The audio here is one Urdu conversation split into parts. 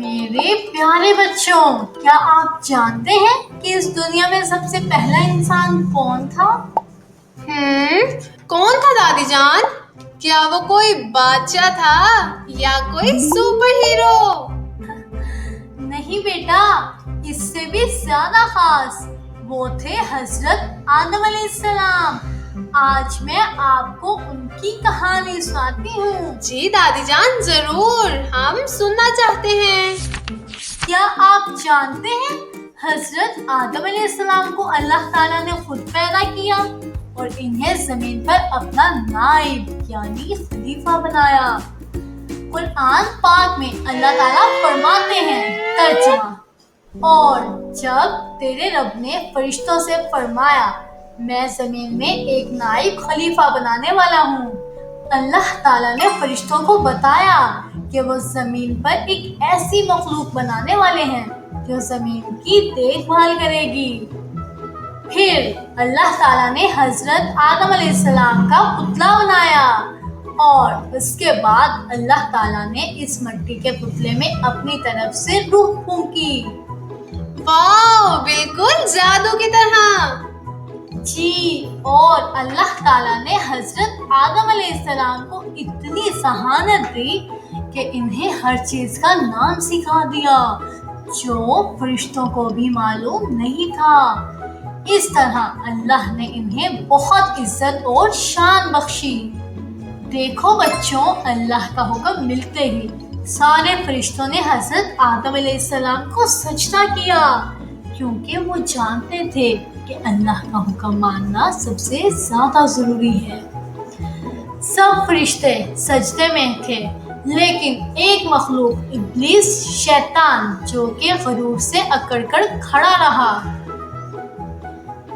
میرے پیارے بچوں، کیا آپ جانتے ہیں کہ اس دنیا میں سب سے پہلا انسان کون تھا؟ کون تھا دادی جان؟ کیا وہ کوئی بادشاہ تھا یا کوئی سپر ہیرو؟ نہیں بیٹا، اس سے بھی زیادہ خاص، وہ تھے حضرت آدم علیہ السلام۔ آج میں آپ کو ان کی کہانی سناتی ہوں۔ جی دادی جان، ضرور، ہم سننا چاہتے ہیں۔ کیا آپ جانتے ہیں حضرت آدم علیہ السلام کو اللہ تعالیٰ نے خود پیدا کیا اور انہیں زمین پر اپنا نائب یعنی خلیفہ بنایا؟ قرآن پاک میں اللہ تعالیٰ فرماتے ہیں، ترجمہ: اور جب تیرے رب نے فرشتوں سے فرمایا میں زمین میں ایک نائب خلیفہ بنانے والا ہوں، اللہ تعالیٰ نے فرشتوں کو بتایا کہ وہ زمین پر ایک ایسی مخلوق بنانے والے ہیں جو زمین کی دیکھ بھال کرے گی۔ پھر اللہ تعالیٰ نے حضرت آدم علیہ السلام کا پتلا بنایا اور اس کے بعد اللہ تعالیٰ نے اس مٹی کے پتلے میں اپنی طرف سے روح پھونکی۔ واو، بالکل جادو کی طرح۔ جی، اور اللہ تعالیٰ نے حضرت آدم علیہ السلام کو اتنی ذہانت دی کہ انہیں ہر چیز کا نام سکھا دیا جو فرشتوں کو بھی معلوم نہیں تھا۔ اس طرح اللہ نے انہیں بہت عزت اور شان بخشی۔ دیکھو بچوں، اللہ کا حکم ملتے ہی سارے فرشتوں نے حضرت آدم علیہ السلام کو سجدہ کیا، کیونکہ وہ جانتے تھے کہ اللہ کا حکم ماننا سب سے زیادہ ضروری ہے۔ سب فرشتے سجدے میں تھے، لیکن ایک مخلوق ابلیس شیطان جو کہ غرور سے اکڑ کر کھڑا رہا۔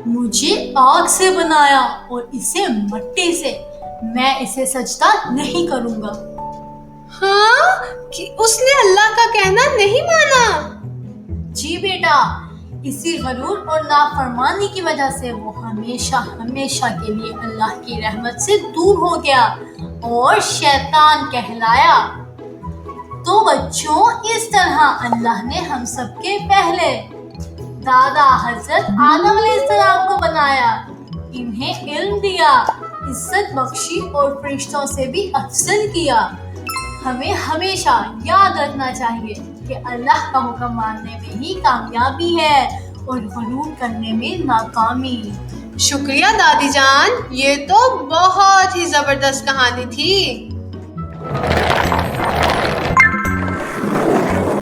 مجھے آگ سے بنایا اور اسے مٹی سے، میں اسے سجدہ نہیں کروں گا۔ ہاں، کہ اس نے اللہ کا کہنا نہیں مانا؟ جی بیٹا، اسی غرور اور نافرمانی کی وجہ سے وہ ہمیشہ ہمیشہ کے لیے اللہ کی رحمت سے دور ہو گیا اور شیطان کہلایا۔ تو بچوں، اس طرح اللہ نے ہم سب کے پہلے دادا حضرت آدم علیہ السلام کو بنایا، انہیں علم دیا، عزت بخشی اور فرشتوں سے بھی افضل کیا۔ ہمیں ہمیشہ یاد رکھنا چاہیے کہ اللہ کا حکم ماننے میں ہی کامیابی ہے اور غرور کرنے میں ناکامی۔ شکریہ دادی جان، یہ تو بہت ہی زبردست کہانی تھی۔